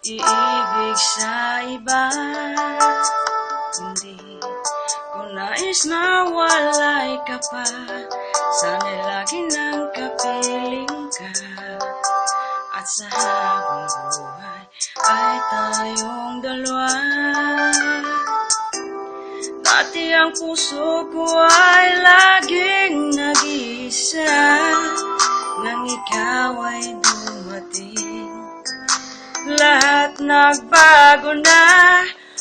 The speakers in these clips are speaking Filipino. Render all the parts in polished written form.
iibig sa iba. Hindi ko nais na walay ka pa, sana'y lagi nang kapiling ka. At sa habang buhay ay tayong dalawa. Dati ang puso ko ay laging nag-iisa, nang ikaw ay dumating, lahat nagbago na.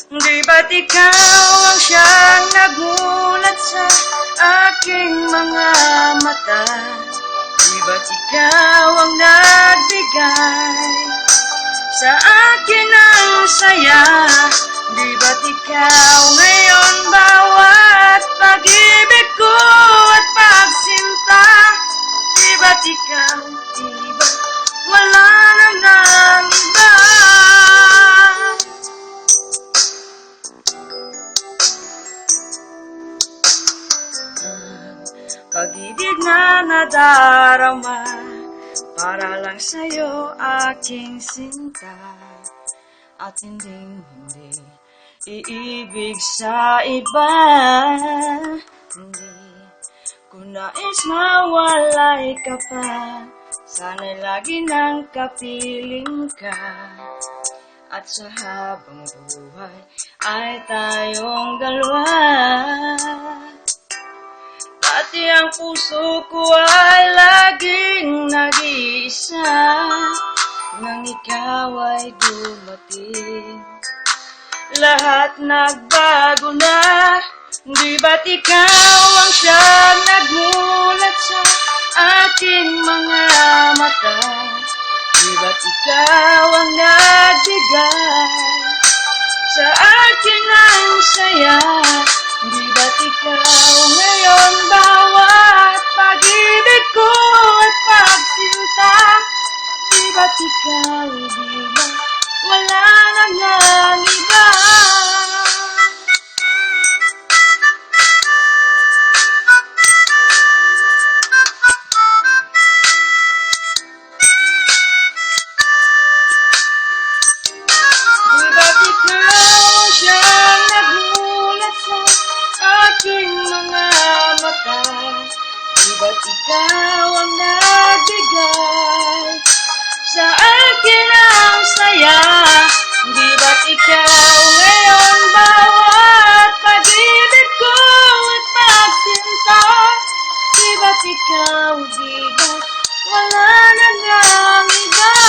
Di ba't ikaw ang siyang nagmulat sa aking mga mata? Di ba't ikaw ang nagbigay sa akin ng saya? Di ba't ikaw ngayon bawat pag-ibig ko at pagsinta? Di ba't ikaw, di ba't wala na ng iba? Pag-ibig na nadarama, para lang sa'yo aking sinta. At hindi iibig sa iba. Hindi ko nais mawalay ka pa, sana'y lagi nang kapiling ka. At sa habang buhay ay tayong dalawa. Dati ang puso ko ay laging nag-iisa, nang ikaw ay dumating, lahat nagbago na. Di ba't ikaw ang siyang nagmulat sa aking mga mata? Di ba't ikaw ang nagbigay sa akin ng saya? Di ba't ikaw ngayon bawat pag-ibig ko at pagsinta? Di ba't ikaw, di ba wala na ng iba? Di ba't ikaw ang siyang nagmulat sa aking mga mata? Di ba't ikaw ang nagbigay sa akin ang saya? Di ba't ikaw ngayon bawat pag-ibig ko at pagsinta? Di ba't ikaw, di ba't wala na ng iba?